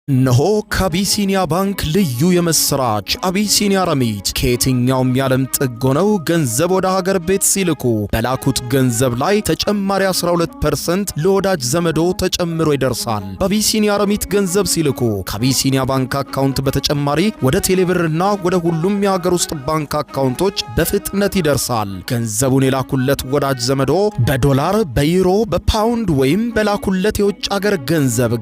እነሆ ከአቢሲኒያ ባንክ ልዩ የምስራች። አቢሲኒያ ረሚት ከየትኛውም የዓለም ጥግ ሆነው ገንዘብ ወደ ሀገር ቤት ሲልኩ በላኩት ገንዘብ ላይ ተጨማሪ 12% ለወዳጅ ዘመዶ ተጨምሮ ይደርሳል። በአቢሲኒያ ረሚት ገንዘብ ሲልኩ ከአቢሲኒያ ባንክ አካውንት በተጨማሪ ወደ ቴሌብርና ወደ ሁሉም የሀገር ውስጥ ባንክ አካውንቶች በፍጥነት ይደርሳል። ገንዘቡን የላኩለት ወዳጅ ዘመዶ በዶላር፣ በዩሮ፣ በፓውንድ ወይም በላኩለት የውጭ ሀገር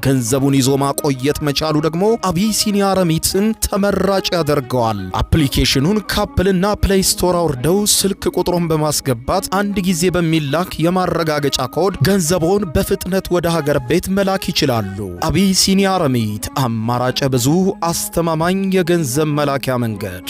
ገንዘቡን ይዞ ማቆየት ቻሉ ደግሞ አቢሲኒያ ረሚትን ተመራጭ ያደርገዋል። አፕሊኬሽኑን ከአፕልና ፕሌይ ስቶር አውርደው ስልክ ቁጥሩን በማስገባት አንድ ጊዜ በሚላክ የማረጋገጫ ኮድ ገንዘቦን በፍጥነት ወደ ሀገር ቤት መላክ ይችላሉ። አቢሲኒያ ረሚት፣ አማራጭ ብዙ፣ አስተማማኝ የገንዘብ መላኪያ መንገድ።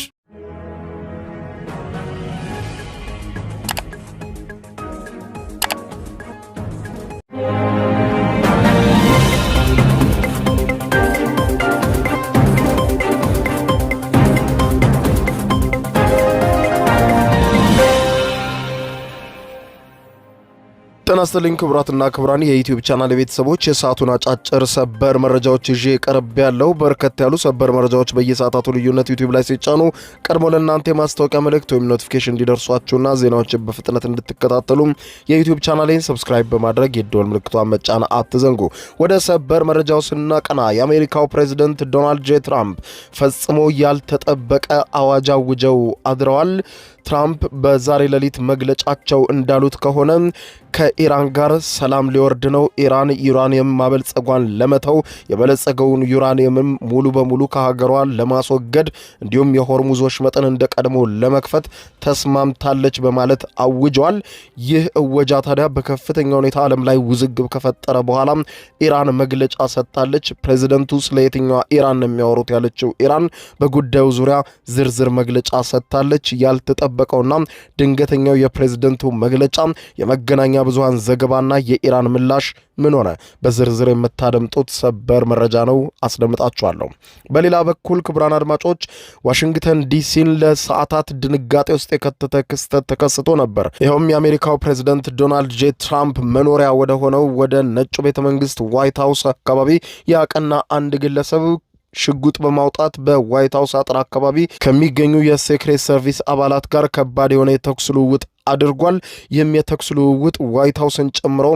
ጤና ይስጥልኝ ክቡራትና ክቡራን የዩቲዩብ ቻናል ቤተሰቦች፣ የሰዓቱን አጫጭር ሰበር መረጃዎች ይዤ ቀርብ ያለው። በርከት ያሉ ሰበር መረጃዎች በየሰዓታቱ ልዩነት ዩቲዩብ ላይ ሲጫኑ ቀድሞ ለእናንተ የማስታወቂያ መልእክት ወይም ኖቲፊኬሽን እንዲደርሷችሁና ዜናዎችን በፍጥነት እንድትከታተሉ የዩቲዩብ ቻናሌን ሰብስክራይብ በማድረግ የደወል ምልክቷን መጫን አትዘንጉ። ወደ ሰበር መረጃው ስናቀና የአሜሪካው ፕሬዝዳንት ዶናልድ ጄ ትራምፕ ፈጽሞ ያልተጠበቀ አዋጅ አውጀው አድረዋል። ትራምፕ በዛሬ ሌሊት መግለጫቸው እንዳሉት ከሆነ ከኢራን ጋር ሰላም ሊወርድ ነው። ኢራን ዩራኒየም ማበልጸጓን ለመተው የበለጸገውን ዩራኒየምም ሙሉ በሙሉ ከሀገሯ ለማስወገድ እንዲሁም የሆርሙዝ ወሽመጥን እንደቀድሞ ለመክፈት ተስማምታለች በማለት አውጀዋል። ይህ እወጃ ታዲያ በከፍተኛ ሁኔታ ዓለም ላይ ውዝግብ ከፈጠረ በኋላ ኢራን መግለጫ ሰጥታለች። ፕሬዝዳንቱ ስለ የትኛዋ ኢራን ነው የሚያወሩት ያለችው ኢራን በጉዳዩ ዙሪያ ዝርዝር መግለጫ ሰጥታለች። ያልተጠበቀውና ድንገተኛው የፕሬዝዳንቱ መግለጫ የመገናኛ ብዙሃን ዘገባና የኢራን ምላሽ ምን ሆነ? በዝርዝር የምታደምጡት ሰበር መረጃ ነው፣ አስደምጣችኋለሁ። በሌላ በኩል ክቡራን አድማጮች ዋሽንግተን ዲሲን ለሰዓታት ድንጋጤ ውስጥ የከተተ ክስተት ተከስቶ ነበር። ይኸውም የአሜሪካው ፕሬዝዳንት ዶናልድ ጄ ትራምፕ መኖሪያ ወደ ሆነው ወደ ነጩ ቤተ መንግስት ዋይት ሃውስ አካባቢ ያቀና አንድ ግለሰብ ሽጉጥ በማውጣት በዋይት ሃውስ አጥር አካባቢ ከሚገኙ የሴክሬት ሰርቪስ አባላት ጋር ከባድ የሆነ የተኩስ ልውውጥ አድርጓል። ይህም የተኩስ ልውውጥ ዋይት ሃውስን ጨምሮ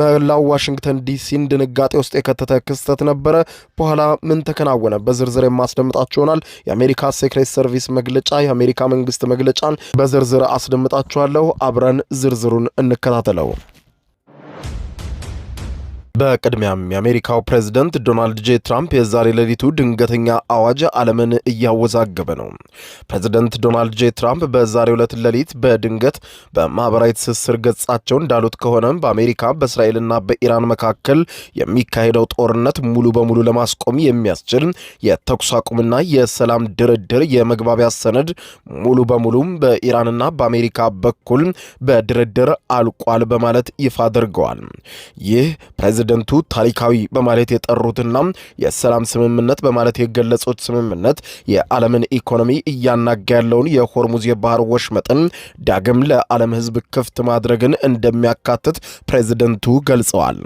መላው ዋሽንግተን ዲሲን ድንጋጤ ውስጥ የከተተ ክስተት ነበረ። በኋላ ምን ተከናወነ በዝርዝር የማስደምጣችሁ ይሆናል። የአሜሪካ ሴክሬት ሰርቪስ መግለጫ፣ የአሜሪካ መንግስት መግለጫን በዝርዝር አስደምጣችኋለሁ። አብረን ዝርዝሩን እንከታተለው። በቅድሚያም የአሜሪካው ፕሬዝዳንት ዶናልድ ጄ ትራምፕ የዛሬ ሌሊቱ ድንገተኛ አዋጅ ዓለምን እያወዛገበ ነው። ፕሬዝዳንት ዶናልድ ጄ ትራምፕ በዛሬው ሌሊት በድንገት በማህበራዊ ትስስር ገጻቸው እንዳሉት ከሆነ በአሜሪካ በእስራኤልና በኢራን መካከል የሚካሄደው ጦርነት ሙሉ በሙሉ ለማስቆም የሚያስችል የተኩስ አቁምና የሰላም ድርድር የመግባቢያ ሰነድ ሙሉ በሙሉ በኢራንና በአሜሪካ በኩል በድርድር አልቋል በማለት ይፋ አድርገዋል። ይህ ፕሬዝዳንቱ ታሪካዊ በማለት የጠሩትና የሰላም ስምምነት በማለት የገለጹት ስምምነት የዓለምን ኢኮኖሚ እያናጋ ያለውን የሆርሙዝ የባህር ወሽመጥን ዳግም ለዓለም ሕዝብ ክፍት ማድረግን እንደሚያካትት ፕሬዝዳንቱ ገልጸዋል።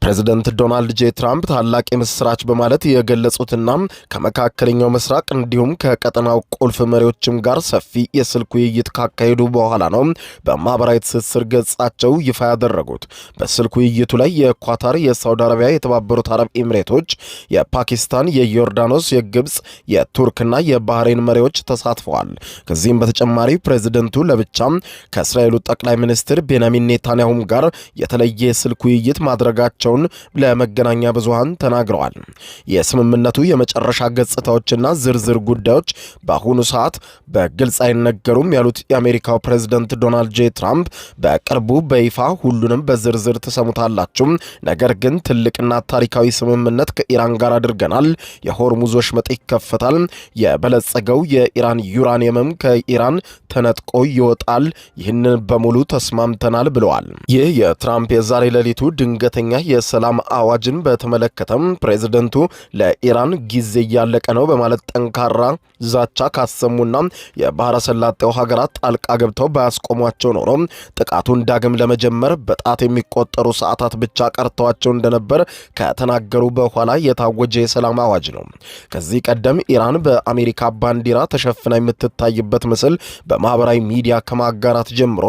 ፕሬዝዳንት ዶናልድ ጄ ትራምፕ ታላቅ የምስራች በማለት የገለጹትና ከመካከለኛው ምስራቅ እንዲሁም ከቀጠናው ቁልፍ መሪዎችም ጋር ሰፊ የስልክ ውይይት ካካሄዱ በኋላ ነው በማህበራዊ ትስስር ገጻቸው ይፋ ያደረጉት። በስልክ ውይይቱ ላይ የኳታር፣ የሳውዲ አረቢያ፣ የተባበሩት አረብ ኤሚሬቶች፣ የፓኪስታን፣ የዮርዳኖስ፣ የግብጽ፣ የቱርክና የባህሬን መሪዎች ተሳትፈዋል። ከዚህም በተጨማሪ ፕሬዝዳንቱ ለብቻም ከእስራኤሉ ጠቅላይ ሚኒስትር ቤንያሚን ኔታንያሁም ጋር የተለየ የስልክ ውይይት ማድረጋቸው ለመገናኛ ብዙሃን ተናግረዋል። የስምምነቱ የመጨረሻ ገጽታዎችና ዝርዝር ጉዳዮች በአሁኑ ሰዓት በግልጽ አይነገሩም ያሉት የአሜሪካው ፕሬዝዳንት ዶናልድ ጄ ትራምፕ በቅርቡ በይፋ ሁሉንም በዝርዝር ትሰሙታላችሁ፣ ነገር ግን ትልቅና ታሪካዊ ስምምነት ከኢራን ጋር አድርገናል፣ የሆርሙዝ ወሽመጥ ይከፈታል፣ የበለጸገው የኢራን ዩራኒየምም ከኢራን ተነጥቆ ይወጣል፣ ይህንን በሙሉ ተስማምተናል ብለዋል። ይህ የትራምፕ የዛሬ ሌሊቱ ድንገተኛ የሰላም አዋጅን በተመለከተም ፕሬዝደንቱ ለኢራን ጊዜ እያለቀ ነው በማለት ጠንካራ ዛቻ ካሰሙና የባህረ ሰላጤው ሀገራት ጣልቃ ገብተው ባያስቆሟቸው ኖሮ ጥቃቱን ዳግም ለመጀመር በጣት የሚቆጠሩ ሰዓታት ብቻ ቀርተዋቸው እንደነበር ከተናገሩ በኋላ የታወጀ የሰላም አዋጅ ነው። ከዚህ ቀደም ኢራን በአሜሪካ ባንዲራ ተሸፍና የምትታይበት ምስል በማህበራዊ ሚዲያ ከማጋራት ጀምሮ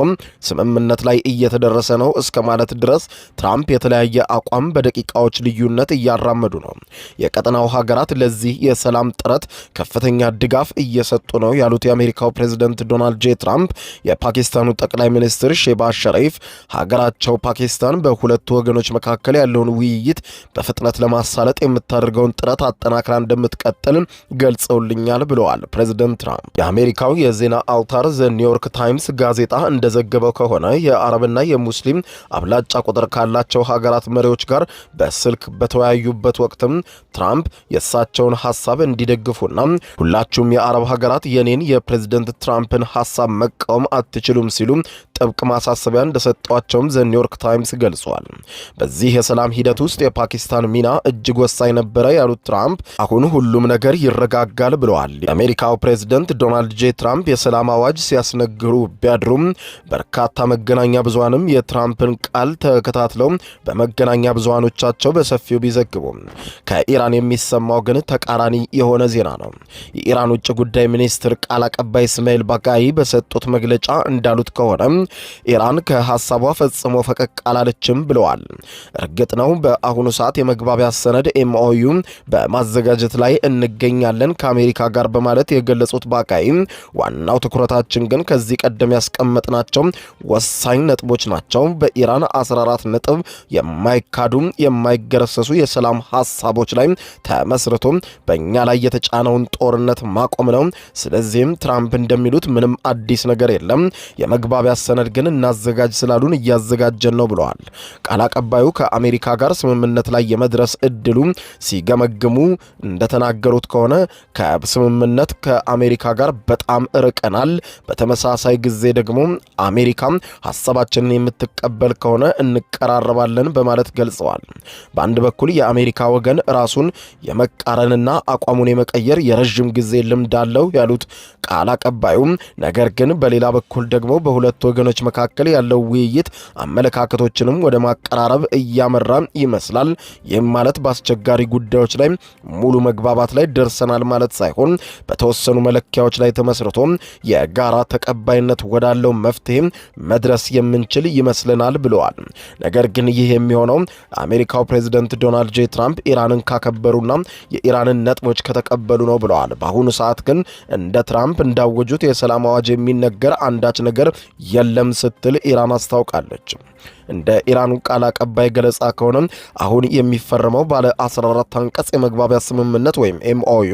ስምምነት ላይ እየተደረሰ ነው እስከ ማለት ድረስ ትራምፕ የተለያየ አቋም በደቂቃዎች ልዩነት እያራመዱ ነው። የቀጠናው ሀገራት ለዚህ የሰላም ጥረት ከፍተኛ ድጋፍ እየሰጡ ነው ያሉት የአሜሪካው ፕሬዝደንት ዶናልድ ጄ ትራምፕ የፓኪስታኑ ጠቅላይ ሚኒስትር ሼባዝ ሸሪፍ ሀገራቸው ፓኪስታን በሁለቱ ወገኖች መካከል ያለውን ውይይት በፍጥነት ለማሳለጥ የምታደርገውን ጥረት አጠናክራ እንደምትቀጥል ገልጸውልኛል ብለዋል ፕሬዝደንት ትራምፕ። የአሜሪካው የዜና አውታር ዘ ኒውዮርክ ታይምስ ጋዜጣ እንደዘገበው ከሆነ የአረብና የሙስሊም አብላጫ ቁጥር ካላቸው ሀገራት መሪዎች ጋር በስልክ በተወያዩበት ወቅትም ትራምፕ የእሳቸውን ሐሳብ እንዲደግፉና ሁላችሁም የአረብ ሀገራት የኔን የፕሬዝደንት ትራምፕን ሐሳብ መቃወም አትችሉም ሲሉ ጥብቅ ማሳሰቢያ እንደሰጧቸውም ዘ ኒውዮርክ ታይምስ ገልጿል። በዚህ የሰላም ሂደት ውስጥ የፓኪስታን ሚና እጅግ ወሳኝ ነበረ ያሉት ትራምፕ አሁን ሁሉም ነገር ይረጋጋል ብለዋል። የአሜሪካው ፕሬዝደንት ዶናልድ ጄ ትራምፕ የሰላም አዋጅ ሲያስነግሩ ቢያድሩም በርካታ መገናኛ ብዙሃንም የትራምፕን ቃል ተከታትለው በመገናኛ ብዙሃኖቻቸው በሰፊው ቢዘግቡም ከኢራን የሚሰማው ግን ተቃራኒ የሆነ ዜና ነው። የኢራን ውጭ ጉዳይ ሚኒስትር ቃል አቀባይ እስማኤል ባጋይ በሰጡት መግለጫ እንዳሉት ከሆነ ኢራን ከሐሳቧ ፈጽሞ ፈቀቅ አላለችም ብለዋል። እርግጥ ነው በአሁኑ ሰዓት የመግባቢያ ሰነድ ኤምኦዩ በማዘጋጀት ላይ እንገኛለን ከአሜሪካ ጋር በማለት የገለጹት ባጋይ ዋናው ትኩረታችን ግን ከዚህ ቀደም ያስቀመጥናቸው ወሳኝ ነጥቦች ናቸው። በኢራን 14 ነጥብ የማይካዱ የማይገረሰሱ የሰላም ሐሳቦች ላይ ተመስርቶ በእኛ ላይ የተጫነውን ጦርነት ማቆም ነው። ስለዚህም ትራምፕ እንደሚሉት ምንም አዲስ ነገር የለም፣ የመግባቢያ ሰነድ ግን እናዘጋጅ ስላሉን እያዘጋጀን ነው ብለዋል። ቃል አቀባዩ ከአሜሪካ ጋር ስምምነት ላይ የመድረስ እድሉ ሲገመግሙ እንደተናገሩት ከሆነ ከስምምነት ከአሜሪካ ጋር በጣም ርቀናል። በተመሳሳይ ጊዜ ደግሞ አሜሪካ ሐሳባችንን የምትቀበል ከሆነ እንቀራረባለን በማለት ገልጸዋል። በአንድ በኩል የአሜሪካ ወገን ራሱን የመቃረንና አቋሙን የመቀየር የረዥም ጊዜ ልምድ አለው ያሉት ቃል አቀባዩ፣ ነገር ግን በሌላ በኩል ደግሞ በሁለቱ ወገኖች መካከል ያለው ውይይት አመለካከቶችንም ወደ ማቀራረብ እያመራ ይመስላል። ይህም ማለት በአስቸጋሪ ጉዳዮች ላይ ሙሉ መግባባት ላይ ደርሰናል ማለት ሳይሆን በተወሰኑ መለኪያዎች ላይ ተመስርቶ የጋራ ተቀባይነት ወዳለው መፍትሄ መድረስ የምንችል ይመስለናል ብለዋል። ነገር ግን ይህ የሚሆነው አሜሪካው ፕሬዝደንት ዶናልድ ጄ ትራምፕ ኢራንን ካከበሩና የኢራንን ነጥቦች ከተቀበሉ ነው ብለዋል። በአሁኑ ሰዓት ግን እንደ ትራምፕ እንዳወጁት የሰላም አዋጅ የሚነገር አንዳች ነገር የለም ስትል ኢራን አስታውቃለች። እንደ ኢራኑ ቃል አቀባይ ገለጻ ከሆነ አሁን የሚፈረመው ባለ 14 አንቀጽ የመግባቢያ ስምምነት ወይም ኤምኦዩ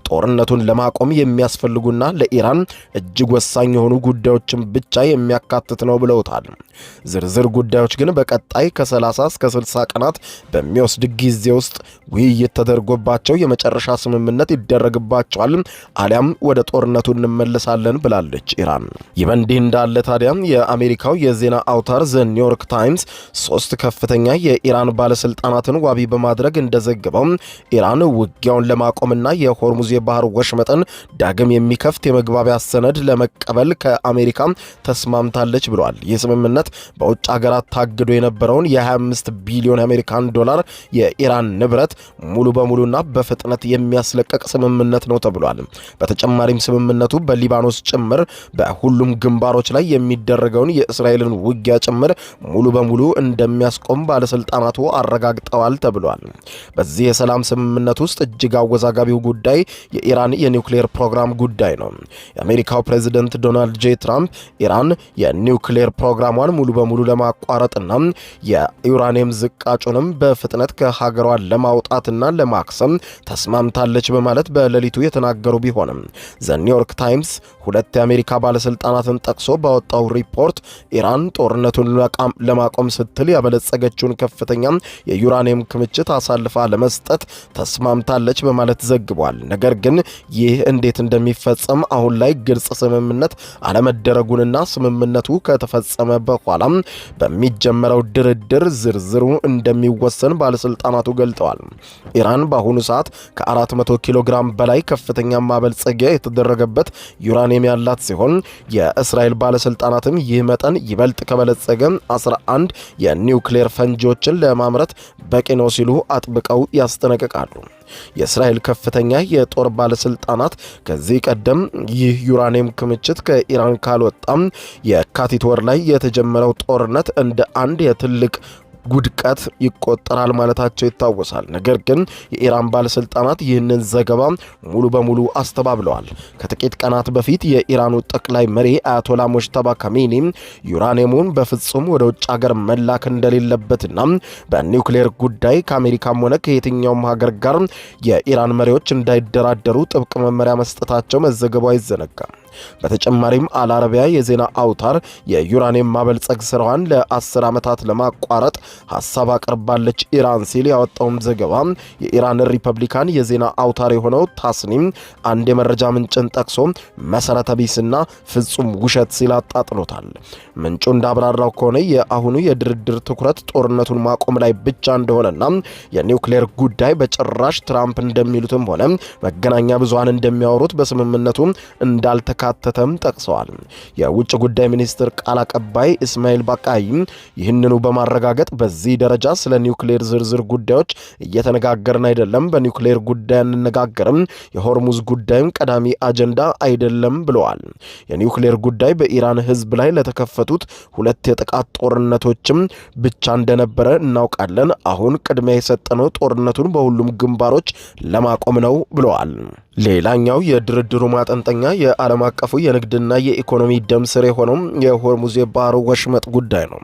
ጦርነቱን ለማቆም የሚያስፈልጉና ለኢራን እጅግ ወሳኝ የሆኑ ጉዳዮችን ብቻ የሚያካትት ነው ብለውታል። ዝርዝር ጉዳዮች ግን በቀጣይ ከ30 እስከ 60 ቀናት በሚወስድ ጊዜ ውስጥ ውይይት ተደርጎባቸው የመጨረሻ ስምምነት ይደረግባቸዋል፣ አሊያም ወደ ጦርነቱ እንመለሳለን ብላለች ኢራን። ይህ በእንዲህ እንዳለ ታዲያ የአሜሪካው የዜና አውታር ዘ ኒውዮርክ ታይምስ 3 ከፍተኛ የኢራን ባለስልጣናትን ዋቢ በማድረግ እንደዘገበው ኢራን ውጊያውን ለማቆምና የሆርሙዝ የባህር ወሽመጥን ዳግም የሚከፍት የመግባቢያ ሰነድ ለመቀበል ከአሜሪካ ተስማምታለች ብሏል። ይህ ስምምነት በውጭ ሀገራት ታግዶ የነበረውን የ25 ቢሊዮን አሜሪካን ዶላር የኢራን ንብረት ሙሉ በሙሉና በፍጥነት የሚያስለቀቅ ስምምነት ነው ተብሏል። በተጨማሪም ስምምነቱ በሊባኖስ ጭምር በሁሉም ግንባሮች ላይ የሚደረገውን የእስራኤልን ውጊያ ጭምር ሙሉ በሙሉ እንደሚያስቆም ባለስልጣናቱ አረጋግጠዋል ተብሏል። በዚህ የሰላም ስምምነት ውስጥ እጅግ አወዛጋቢው ጉዳይ የኢራን የኒውክሌር ፕሮግራም ጉዳይ ነው። የአሜሪካው ፕሬዝደንት ዶናልድ ጄ ትራምፕ ኢራን የኒውክሌር ፕሮግራሟን ሙሉ በሙሉ ለማቋረጥና የዩራኒየም ዝቃጩንም በፍጥነት ከሀገሯ ለማውጣትና ለማክሰም ተስማምታለች በማለት በሌሊቱ የተናገሩ ቢሆንም ዘ ኒውዮርክ ታይምስ 2 የአሜሪካ ባለስልጣናትን ጠቅሶ ባወጣው ሪፖርት ኢራን ጦርነቱን ለማቆም ስትል ያበለጸገችውን ከፍተኛ የዩራኒየም ክምችት አሳልፋ ለመስጠት ተስማምታለች በማለት ዘግቧል። ነገር ግን ይህ እንዴት እንደሚፈጸም አሁን ላይ ግልጽ ስምምነት አለመደረጉንና ስምምነቱ ከተፈጸመ በኋላ በሚጀመረው ድርድር ዝርዝሩ እንደሚወሰን ባለስልጣናቱ ገልጠዋል። ኢራን በአሁኑ ሰዓት ከ400 ኪሎ ግራም በላይ ከፍተኛ ማበልጸጊያ የተደረገበት ዩራኒየም ያላት ሲሆን የእስራኤል ባለስልጣናትም ይህ መጠን ይበልጥ ከበለጸገ 11 የኒውክሌር ፈንጂዎችን ለማምረት በቂ ነው ሲሉ አጥብቀው ያስጠነቅቃሉ። የእስራኤል ከፍተኛ የጦር ባለስልጣናት ከዚህ ቀደም ይህ ዩራኒየም ክምችት ከኢራን ካልወጣም የካቲት ወር ላይ የተጀመረው ጦርነት እንደ አንድ የትልቅ ጉድቀት ይቆጠራል ማለታቸው ይታወሳል። ነገር ግን የኢራን ባለስልጣናት ይህንን ዘገባ ሙሉ በሙሉ አስተባብለዋል። ከጥቂት ቀናት በፊት የኢራኑ ጠቅላይ መሪ አያቶላ ሙጅተባ ካሜኒ ዩራኒየሙን በፍጹም ወደ ውጭ ሀገር መላክ እንደሌለበትና በኒውክሌር ጉዳይ ከአሜሪካም ሆነ ከየትኛውም ሀገር ጋር የኢራን መሪዎች እንዳይደራደሩ ጥብቅ መመሪያ መስጠታቸው መዘገቡ አይዘነጋም። በተጨማሪም አልአረቢያ የዜና አውታር የዩራኒየም ማበልጸግ ስራዋን ለ10 ዓመታት ለማቋረጥ ሐሳብ አቅርባለች ኢራን ሲል ያወጣውን ዘገባ የኢራን ሪፐብሊካን የዜና አውታር የሆነው ታስኒም አንድ የመረጃ ምንጭን ጠቅሶ መሰረተ ቢስና ፍጹም ውሸት ሲል አጣጥሎታል። ምንጩ እንዳብራራው ከሆነ የአሁኑ የድርድር ትኩረት ጦርነቱን ማቆም ላይ ብቻ እንደሆነና የኒውክሌር ጉዳይ በጭራሽ ትራምፕ እንደሚሉትም ሆነ መገናኛ ብዙሃን እንደሚያወሩት በስምምነቱ እንዳልተካተተም ጠቅሰዋል። የውጭ ጉዳይ ሚኒስትር ቃል አቀባይ እስማኤል ባቃይ ይህንኑ በማረጋገጥ በዚህ ደረጃ ስለ ኒውክሌር ዝርዝር ጉዳዮች እየተነጋገርን አይደለም፣ በኒውክሌር ጉዳይ እንነጋገርም፣ የሆርሙዝ ጉዳይም ቀዳሚ አጀንዳ አይደለም ብለዋል። የኒውክሌር ጉዳይ በኢራን ሕዝብ ላይ ለተከፈቱት 2 የጥቃት ጦርነቶችም ብቻ እንደነበረ እናውቃለን። አሁን ቅድሚያ የሰጠነው ጦርነቱን በሁሉም ግንባሮች ለማቆም ነው ብለዋል። ሌላኛው የድርድሩ ማጠንጠኛ የዓለም አቀፉ የንግድና የኢኮኖሚ ደም ስር የሆነው የሆርሙዝ የባህር ወሽመጥ ጉዳይ ነው።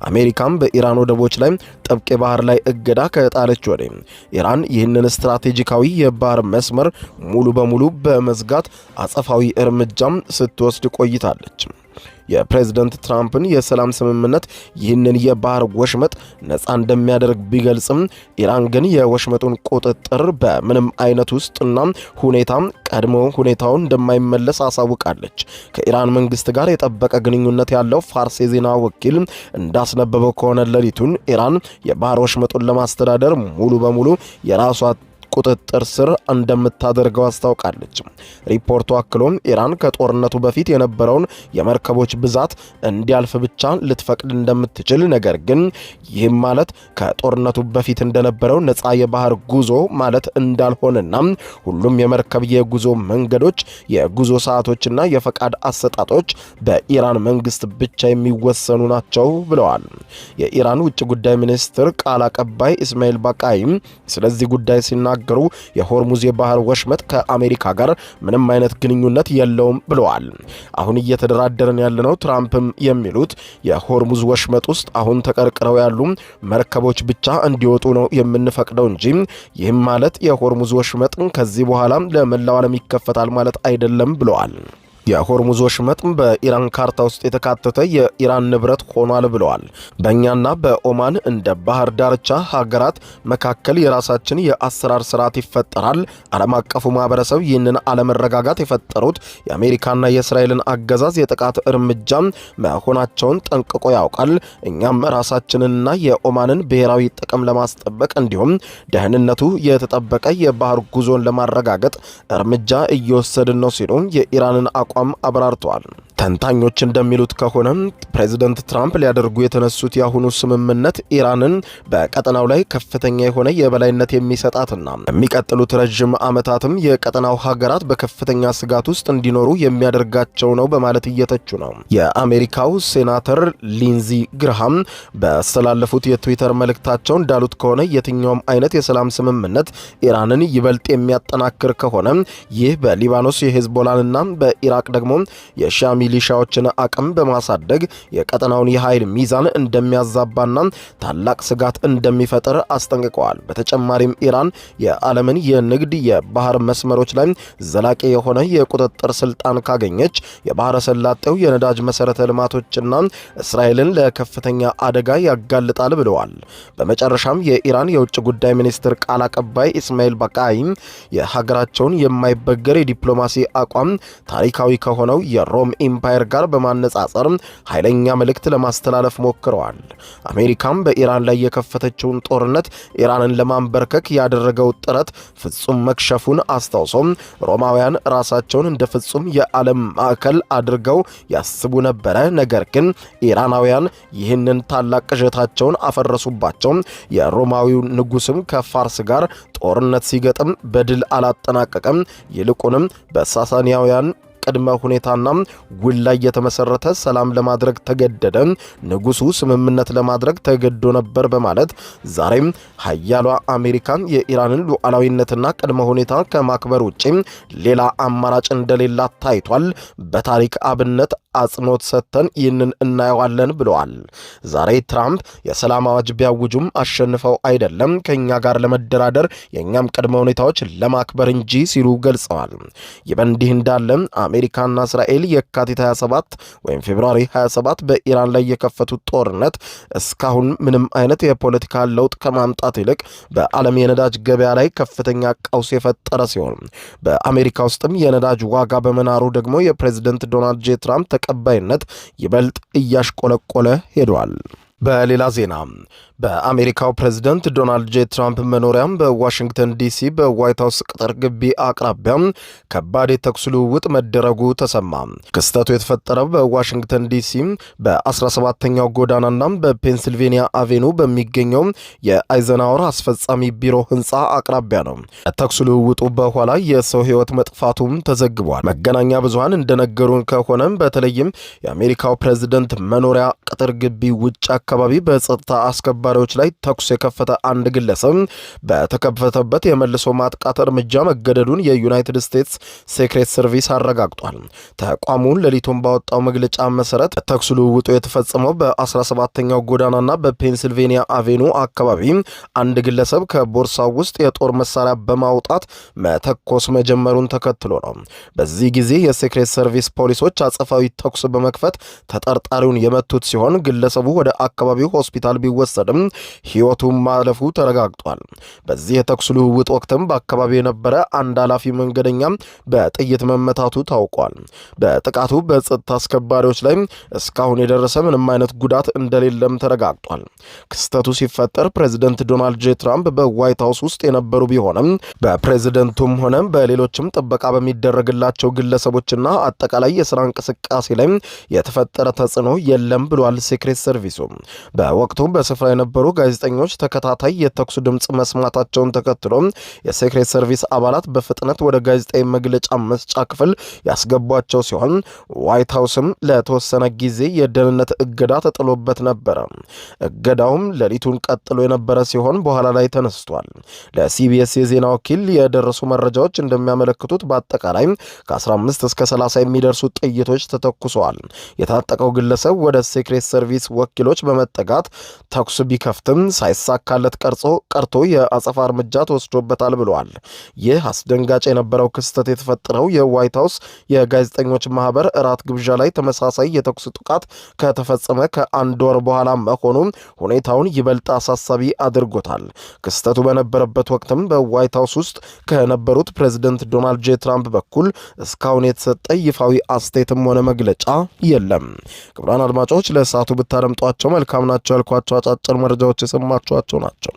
አሜሪካም በኢራን ወደቦች ላይ ጥብቅ የባህር ላይ እገዳ ከጣለች ወዲህ ኢራን ይህንን ስትራቴጂካዊ የባህር መስመር ሙሉ በሙሉ በመዝጋት አጸፋዊ እርምጃም ስትወስድ ቆይታለች። የፕሬዝዳንት ትራምፕን የሰላም ስምምነት ይህንን የባህር ወሽመጥ ነፃ እንደሚያደርግ ቢገልጽም ኢራን ግን የወሽመጡን ቁጥጥር በምንም አይነት ውስጥና ሁኔታ ቀድሞ ሁኔታውን እንደማይመለስ አሳውቃለች። ከኢራን መንግስት ጋር የጠበቀ ግንኙነት ያለው ፋርስ የዜና ወኪል እንዳስነበበው ከሆነ ሌሊቱን ኢራን የባህር ወሽመጡን ለማስተዳደር ሙሉ በሙሉ የራሷ ቁጥጥር ስር እንደምታደርገው አስታውቃለች። ሪፖርቱ አክሎም ኢራን ከጦርነቱ በፊት የነበረውን የመርከቦች ብዛት እንዲያልፍ ብቻ ልትፈቅድ እንደምትችል፣ ነገር ግን ይህም ማለት ከጦርነቱ በፊት እንደነበረው ነፃ የባህር ጉዞ ማለት እንዳልሆነና ሁሉም የመርከብ የጉዞ መንገዶች፣ የጉዞ ሰዓቶችና የፈቃድ አሰጣጦች በኢራን መንግስት ብቻ የሚወሰኑ ናቸው ብለዋል። የኢራን ውጭ ጉዳይ ሚኒስትር ቃል አቀባይ እስማኤል ባቃይ ስለዚህ ጉዳይ ሲናገሩ የሆርሙዝ የባህር ወሽመጥ ከአሜሪካ ጋር ምንም አይነት ግንኙነት የለውም ብለዋል። አሁን እየተደራደረን ያለነው ትራምፕም የሚሉት የሆርሙዝ ወሽመጥ ውስጥ አሁን ተቀርቅረው ያሉ መርከቦች ብቻ እንዲወጡ ነው የምንፈቅደው እንጂ ይህም ማለት የሆርሙዝ ወሽመጥ ከዚህ በኋላ ለመላው ዓለም ይከፈታል ማለት አይደለም ብለዋል። የሆርሙዝ ወሽመጥ በኢራን ካርታ ውስጥ የተካተተ የኢራን ንብረት ሆኗል ብለዋል። በእኛና በኦማን እንደ ባህር ዳርቻ ሀገራት መካከል የራሳችን የአሰራር ስርዓት ይፈጠራል። ዓለም አቀፉ ማህበረሰብ ይህንን አለመረጋጋት የፈጠሩት የአሜሪካና የእስራኤልን አገዛዝ የጥቃት እርምጃ መሆናቸውን ጠንቅቆ ያውቃል። እኛም ራሳችንንና የኦማንን ብሔራዊ ጥቅም ለማስጠበቅ እንዲሁም ደህንነቱ የተጠበቀ የባህር ጉዞን ለማረጋገጥ እርምጃ እየወሰድን ነው ሲሉ የኢራንን አቋም አብራርተዋል። ተንታኞች እንደሚሉት ከሆነ ፕሬዝዳንት ትራምፕ ሊያደርጉ የተነሱት የአሁኑ ስምምነት ኢራንን በቀጠናው ላይ ከፍተኛ የሆነ የበላይነት የሚሰጣትና የሚቀጥሉት ረዥም ዓመታትም የቀጠናው ሀገራት በከፍተኛ ስጋት ውስጥ እንዲኖሩ የሚያደርጋቸው ነው በማለት እየተቹ ነው። የአሜሪካው ሴናተር ሊንዚ ግርሃም በስተላለፉት የትዊተር መልእክታቸው እንዳሉት ከሆነ የትኛውም አይነት የሰላም ስምምነት ኢራንን ይበልጥ የሚያጠናክር ከሆነ ይህ በሊባኖስ የሄዝቦላንና በኢራቅ ደግሞ የሻሚ የሚሊሻዎችን አቅም በማሳደግ የቀጠናውን የኃይል ሚዛን እንደሚያዛባና ታላቅ ስጋት እንደሚፈጥር አስጠንቅቀዋል። በተጨማሪም ኢራን የዓለምን የንግድ የባህር መስመሮች ላይ ዘላቂ የሆነ የቁጥጥር ስልጣን ካገኘች የባህረ ሰላጤው የነዳጅ መሰረተ ልማቶችና እስራኤልን ለከፍተኛ አደጋ ያጋልጣል ብለዋል። በመጨረሻም የኢራን የውጭ ጉዳይ ሚኒስትር ቃል አቀባይ ኢስማኤል ባቃይ የሀገራቸውን የማይበገር የዲፕሎማሲ አቋም ታሪካዊ ከሆነው የሮም ኢምፓየር ጋር በማነጻጸር ኃይለኛ መልእክት ለማስተላለፍ ሞክረዋል። አሜሪካም በኢራን ላይ የከፈተችውን ጦርነት ኢራንን ለማንበርከክ ያደረገው ጥረት ፍጹም መክሸፉን አስታውሶም ሮማውያን ራሳቸውን እንደ ፍጹም የዓለም ማዕከል አድርገው ያስቡ ነበረ፣ ነገር ግን ኢራናውያን ይህንን ታላቅ ቅዠታቸውን አፈረሱባቸው። የሮማዊው ንጉስም ከፋርስ ጋር ጦርነት ሲገጥም በድል አላጠናቀቀም። ይልቁንም በሳሳኒያውያን ቅድመ ሁኔታና ውል ላይ የተመሰረተ ሰላም ለማድረግ ተገደደ። ንጉሱ ስምምነት ለማድረግ ተገዶ ነበር በማለት ዛሬም ሀያሏ አሜሪካን የኢራንን ሉዓላዊነትና ቅድመ ሁኔታ ከማክበር ውጪ ሌላ አማራጭ እንደሌላት ታይቷል። በታሪክ አብነት አጽንኦት ሰጥተን ይህንን እናየዋለን ብለዋል። ዛሬ ትራምፕ የሰላም አዋጅ ቢያውጁም አሸንፈው አይደለም ከኛ ጋር ለመደራደር የኛም ቅድመ ሁኔታዎች ለማክበር እንጂ ሲሉ ገልጸዋል። ይህ በእንዲህ እንዳለ አሜሪካና እስራኤል የካቲት 27 ወይም ፌብሩዋሪ 27 በኢራን ላይ የከፈቱት ጦርነት እስካሁን ምንም አይነት የፖለቲካ ለውጥ ከማምጣት ይልቅ በዓለም የነዳጅ ገበያ ላይ ከፍተኛ ቀውስ የፈጠረ ሲሆን በአሜሪካ ውስጥም የነዳጅ ዋጋ በመናሩ ደግሞ የፕሬዝደንት ዶናልድ ጄ ትራምፕ ተቀባይነት ይበልጥ እያሽቆለቆለ ሄዷል። በሌላ ዜና በአሜሪካው ፕሬዝደንት ዶናልድ ጄ ትራምፕ መኖሪያም በዋሽንግተን ዲሲ በዋይት ሃውስ ቅጥር ግቢ አቅራቢያ ከባድ የተኩስ ልውውጥ መደረጉ ተሰማ። ክስተቱ የተፈጠረው በዋሽንግተን ዲሲ በ17ኛው ጎዳናና በፔንሲልቬኒያ አቬኑ በሚገኘው የአይዘናወር አስፈጻሚ ቢሮ ህንፃ አቅራቢያ ነው። የተኩስ ልውውጡ በኋላ የሰው ህይወት መጥፋቱም ተዘግቧል። መገናኛ ብዙሃን እንደነገሩን ከሆነ በተለይም የአሜሪካው ፕሬዝደንት መኖሪያ ቅጥር ግቢ ውጭ አካባቢ በጸጥታ አስከባሪዎች ላይ ተኩስ የከፈተ አንድ ግለሰብ በተከፈተበት የመልሶ ማጥቃት እርምጃ መገደሉን የዩናይትድ ስቴትስ ሴክሬት ሰርቪስ አረጋግጧል። ተቋሙ ሌሊቱን ባወጣው መግለጫ መሰረት ተኩስ ልውውጡ የተፈጸመው በ17ኛው ጎዳናና በፔንሲልቬኒያ አቬኑ አካባቢ አንድ ግለሰብ ከቦርሳው ውስጥ የጦር መሳሪያ በማውጣት መተኮስ መጀመሩን ተከትሎ ነው። በዚህ ጊዜ የሴክሬት ሰርቪስ ፖሊሶች አጸፋዊ ተኩስ በመክፈት ተጠርጣሪውን የመቱት ሲሆን ግለሰቡ ወደ አካባቢው ሆስፒታል ቢወሰድም ሕይወቱ ማለፉ ተረጋግጧል። በዚህ የተኩስ ልውውጥ ወቅትም በአካባቢው የነበረ አንድ ኃላፊ መንገደኛ በጥይት መመታቱ ታውቋል። በጥቃቱ በጸጥታ አስከባሪዎች ላይ እስካሁን የደረሰ ምንም አይነት ጉዳት እንደሌለም ተረጋግጧል። ክስተቱ ሲፈጠር ፕሬዝደንት ዶናልድ ጄ ትራምፕ በዋይት ሃውስ ውስጥ የነበሩ ቢሆንም በፕሬዝደንቱም ሆነ በሌሎችም ጥበቃ በሚደረግላቸው ግለሰቦችና አጠቃላይ የሥራ እንቅስቃሴ ላይ የተፈጠረ ተጽዕኖ የለም ብሏል ሴክሬት ሰርቪሱ። በወቅቱ በስፍራ የነበሩ ጋዜጠኞች ተከታታይ የተኩስ ድምፅ መስማታቸውን ተከትሎ የሴክሬት ሰርቪስ አባላት በፍጥነት ወደ ጋዜጣዊ መግለጫ መስጫ ክፍል ያስገቧቸው ሲሆን ዋይት ሃውስም ለተወሰነ ጊዜ የደህንነት እገዳ ተጥሎበት ነበረ። እገዳውም ሌሊቱን ቀጥሎ የነበረ ሲሆን በኋላ ላይ ተነስቷል። ለሲቢኤስ የዜና ወኪል የደረሱ መረጃዎች እንደሚያመለክቱት በአጠቃላይ ከ15 እስከ 30 የሚደርሱ ጥይቶች ተተኩሰዋል። የታጠቀው ግለሰብ ወደ ሴክሬት ሰርቪስ ወኪሎች በመጠጋት ተኩስ ቢከፍትም ሳይሳካለት ቀርቶ የአጸፋ እርምጃ ተወስዶበታል ብለዋል። ይህ አስደንጋጭ የነበረው ክስተት የተፈጠረው የዋይት ሃውስ የጋዜጠኞች ማህበር እራት ግብዣ ላይ ተመሳሳይ የተኩስ ጥቃት ከተፈጸመ ከአንድ ወር በኋላ መሆኑ ሁኔታውን ይበልጥ አሳሳቢ አድርጎታል። ክስተቱ በነበረበት ወቅትም በዋይት ሃውስ ውስጥ ከነበሩት ፕሬዝደንት ዶናልድ ጄ ትራምፕ በኩል እስካሁን የተሰጠ ይፋዊ አስተያየትም ሆነ መግለጫ የለም። ክቡራን አድማጮች ለሰዓቱ ብታደምጧቸው መልካም ናቸው ያልኳቸው አጫጭር መረጃዎች የሰማችኋቸው ናቸው።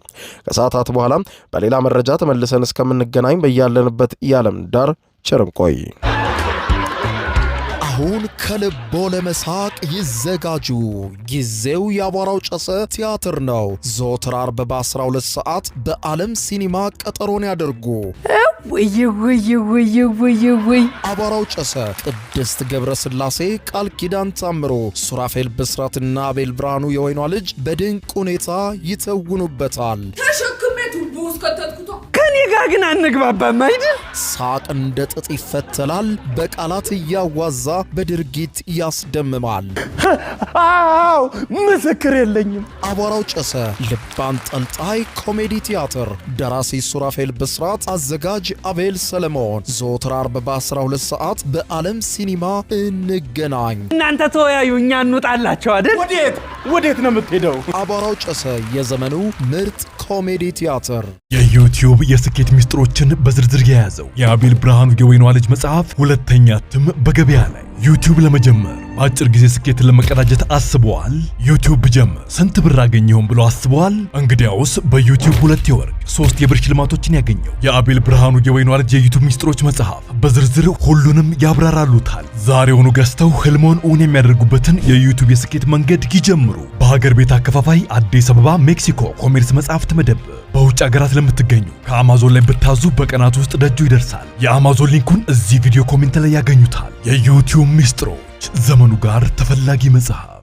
ከሰዓታት በኋላ በሌላ መረጃ ተመልሰን እስከምንገናኝ በያለንበት የዓለም ዳር ቸር እንቆይ። አሁን ከልቦ ለመሳቅ ይዘጋጁ። ጊዜው የአቧራው ጨሰ ቲያትር ነው። ዘወትር ዓርብ በ12 ሰዓት በዓለም ሲኒማ ቀጠሮን ያደርጉ። ወይ አቧራው ጨሰ፣ ቅድስት ገብረ ሥላሴ፣ ቃል ኪዳን ታምሮ፣ ሱራፌል ብስራትና አቤል ብርሃኑ የወይኗ ልጅ በድንቅ ሁኔታ ይተውኑበታል። ተሸክሜ ቱቦ ውስጥ ከተትኩት ከኔ ጋር ግን አንግባባም አይደል? ሳቅ እንደ ጥጥ ይፈተላል፣ በቃላት እያዋዛ በድርጊት ያስደምማል። አዎ ምስክር የለኝም። አቧራው ጨሰ ልብ አንጠልጣይ ኮሜዲ ቲያትር ደራሲ ሱራፌል ብስራት፣ አዘጋጅ አቤል ሰለሞን። ዘወትር ዓርብ በ12 ሰዓት በዓለም ሲኒማ እንገናኝ። እናንተ ተወያዩ፣ እኛ እንውጣላቸው አይደል? ወዴት ነው የምትሄደው? አቧራው ጨሰ የዘመኑ ምርጥ ኮሜዲ ቲያትር። የዩቲዩብ የስኬት ሚስጥሮችን በዝርዝር የያዘው የአቤል ብርሃኑ የወይኗ ልጅ መጽሐፍ ሁለተኛ እትም በገበያ ላይ። ዩቲዩብ ለመጀመር በአጭር ጊዜ ስኬትን ለመቀዳጀት አስበዋል? ዩቲዩብ ብጀምር ስንት ብር አገኘሁም ብሎ አስበዋል? እንግዲያውስ በዩቲዩብ 2 የወርቅ 3 የብር ሽልማቶችን ያገኘው የአቤል ብርሃኑ የወይኗ ልጅ የዩቲዩብ ሚስጥሮች መጽሐፍ በዝርዝር ሁሉንም ያብራራሉታል። ዛሬውኑ ገዝተው ህልሞን እውን የሚያደርጉበትን የዩቲዩብ የስኬት መንገድ ይጀምሩ። በሀገር ቤት አከፋፋይ አዲስ አበባ ሜክሲኮ ኮሜርስ መጽሐፍት መደብ። በውጭ ሀገራት ለምትገኙ ከአማዞን ላይ ብታዙ በቀናት ውስጥ ደጁ ይደርሳል። የአማዞን ሊንኩን እዚህ ቪዲዮ ኮሜንት ላይ ያገኙታል። የዩቲዩብ ሚስጥሮች ዘመኑ ጋር ተፈላጊ መጽሐፍ።